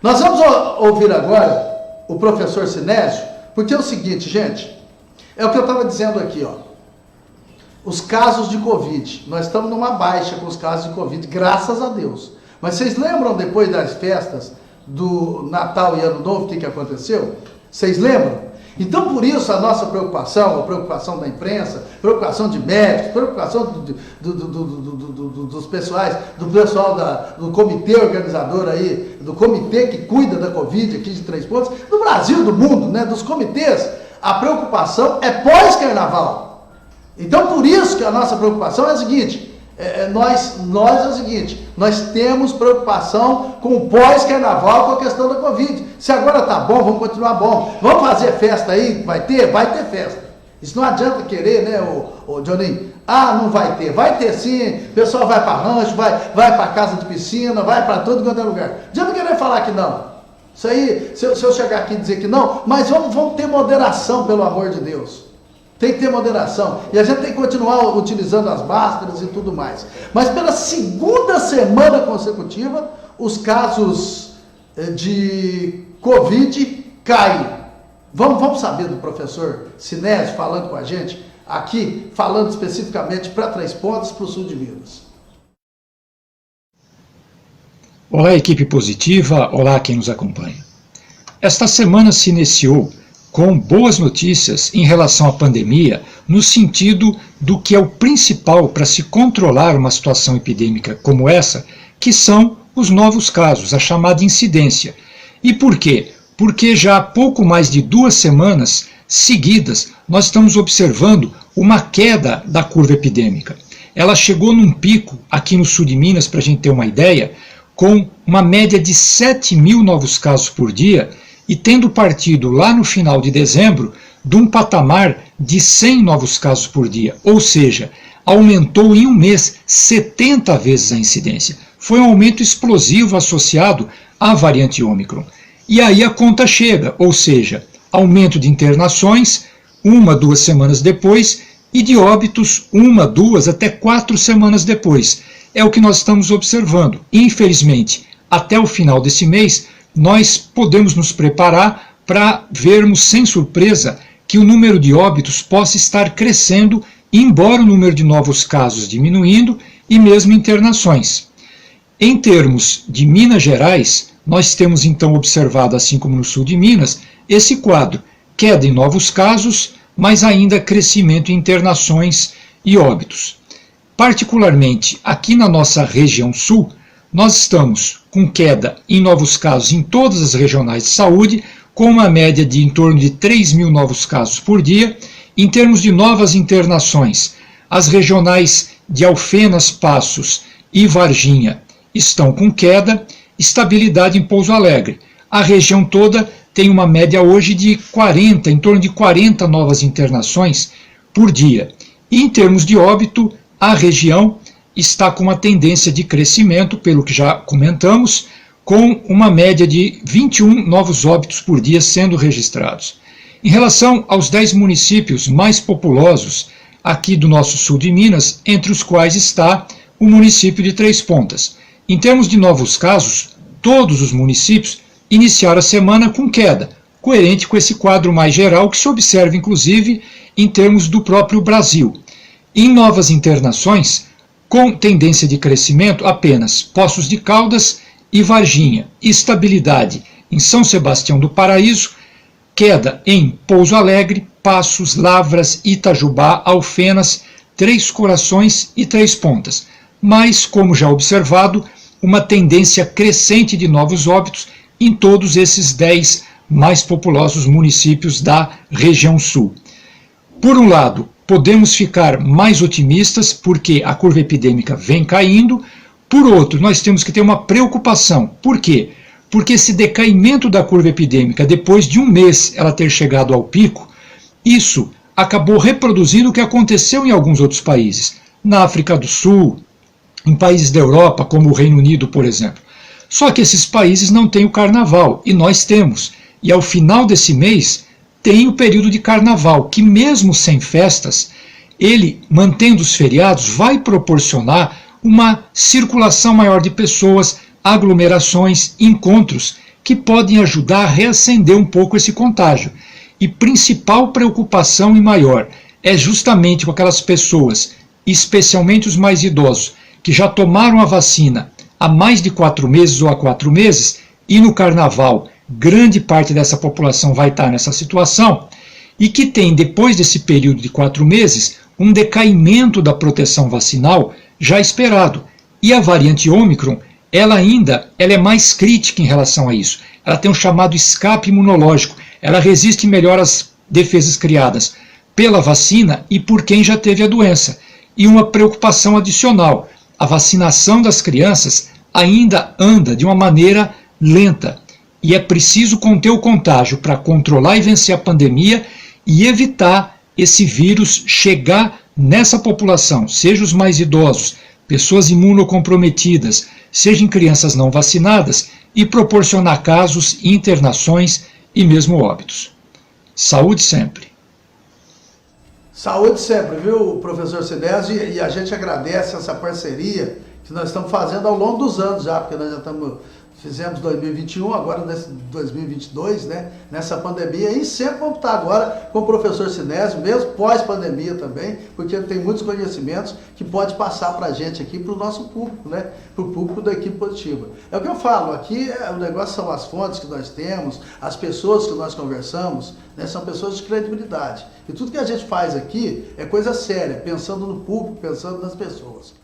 Nós vamos ouvir agora o professor Sinésio, porque é o seguinte, gente, é o que eu estava dizendo aqui, ó. Os casos de Covid, nós estamos numa baixa com os casos de Covid, graças a Deus. Mas vocês lembram depois das festas do Natal e Ano Novo, o que aconteceu? Vocês lembram? Então, por isso, a nossa preocupação, a preocupação da imprensa, preocupação de médicos, preocupação dos pessoais, do pessoal do comitê organizador aí, do comitê que cuida da Covid aqui de Três Pontos, do Brasil, do mundo, né, dos comitês, a preocupação é pós-carnaval. Então, por isso que a nossa preocupação é a seguinte, nós temos preocupação com o pós-carnaval, com a questão da Covid. Se agora tá bom, vamos continuar bom. Vamos fazer festa aí? Vai ter festa. Isso não adianta querer, né, o Johnny? Ah, não vai ter sim. O pessoal vai para rancho, vai para casa de piscina, vai para todo quanto é lugar. Não adianta querer falar que não. Isso aí, se eu chegar aqui e dizer que não, mas vamos ter moderação, pelo amor de Deus. Tem que ter moderação. E a gente tem que continuar utilizando as máscaras e tudo mais. Mas pela segunda semana consecutiva, os casos de Covid caem. Vamos saber do professor Sinésio falando com a gente, aqui, falando especificamente para Três Pontos, para o sul de Minas. Olá, equipe positiva, olá quem nos acompanha. Esta semana se iniciou com boas notícias em relação à pandemia, no sentido do que é o principal para se controlar uma situação epidêmica como essa, que são os novos casos, a chamada incidência. E por quê? Porque já há pouco mais de 2 semanas seguidas nós estamos observando uma queda da curva epidêmica. Ela chegou num pico aqui no sul de Minas, para a gente ter uma ideia, com uma média de 7.000 novos casos por dia, e tendo partido lá no final de dezembro de um patamar de 100 novos casos por dia, ou seja, aumentou em um mês 70 vezes a incidência. Foi um aumento explosivo associado à variante Ômicron. E aí a conta chega, ou seja, aumento de internações 1, 2 semanas depois e de óbitos 1, 2 até 4 semanas depois. É o que nós estamos observando. Infelizmente, até o final desse mês, nós podemos nos preparar para vermos sem surpresa que o número de óbitos possa estar crescendo, embora o número de novos casos diminuindo e mesmo internações. Em termos de Minas Gerais, nós temos então observado, assim como no sul de Minas, esse quadro, queda em novos casos, mas ainda crescimento em internações e óbitos. Particularmente aqui na nossa região sul, nós estamos com queda em novos casos em todas as regionais de saúde, com uma média de em torno de 3.000 novos casos por dia. Em termos de novas internações, as regionais de Alfenas, Passos e Varginha estão com queda, estabilidade em Pouso Alegre. A região toda tem uma média hoje de 40, em torno de 40 novas internações por dia. E em termos de óbito, a região está com uma tendência de crescimento, pelo que já comentamos, com uma média de 21 novos óbitos por dia sendo registrados. Em relação aos 10 municípios mais populosos aqui do nosso sul de Minas, entre os quais está o município de Três Pontas. Em termos de novos casos, todos os municípios iniciaram a semana com queda, coerente com esse quadro mais geral que se observa inclusive em termos do próprio Brasil. Em novas internações, com tendência de crescimento apenas Poços de Caldas e Varginha, estabilidade em São Sebastião do Paraíso, queda em Pouso Alegre, Passos, Lavras, Itajubá, Alfenas, Três Corações e Três Pontas, mas, como já observado, uma tendência crescente de novos óbitos em todos esses 10 mais populosos municípios da região sul. Por um lado, podemos ficar mais otimistas porque a curva epidêmica vem caindo. Por outro, nós temos que ter uma preocupação. Por quê? Porque esse decaimento da curva epidêmica, depois de um mês ela ter chegado ao pico, isso acabou reproduzindo o que aconteceu em alguns outros países. Na África do Sul, em países da Europa, como o Reino Unido, por exemplo. Só que esses países não têm o carnaval, e nós temos. E ao final desse mês, tem o período de carnaval, que mesmo sem festas, ele, mantendo os feriados, vai proporcionar uma circulação maior de pessoas, aglomerações, encontros, que podem ajudar a reacender um pouco esse contágio. E principal preocupação e maior é justamente com aquelas pessoas, especialmente os mais idosos, que já tomaram a vacina há mais de 4 meses ou há 4 meses, e no carnaval grande parte dessa população vai estar nessa situação, e que tem, depois desse período de 4 meses, um decaimento da proteção vacinal já esperado. E a variante Ômicron, ela é mais crítica em relação a isso. Ela tem um chamado escape imunológico, ela resiste melhor às defesas criadas pela vacina e por quem já teve a doença. E uma preocupação adicional, a vacinação das crianças ainda anda de uma maneira lenta, e é preciso conter o contágio para controlar e vencer a pandemia e evitar esse vírus chegar nessa população, seja os mais idosos, pessoas imunocomprometidas, seja em crianças não vacinadas, e proporcionar casos, internações e mesmo óbitos. Saúde sempre. Saúde sempre, viu, professor Sinésio? E a gente agradece essa parceria que nós estamos fazendo ao longo dos anos já, porque nós já fizemos 2021, agora nesse 2022, né, nessa pandemia, e sempre vamos estar agora com o professor Sinésio, mesmo pós-pandemia também, porque ele tem muitos conhecimentos que pode passar para a gente aqui, para o nosso público, né, para o público da equipe positiva. É o que eu falo, aqui o negócio são as fontes que nós temos, as pessoas que nós conversamos, né, são pessoas de credibilidade. E tudo que a gente faz aqui é coisa séria, pensando no público, pensando nas pessoas.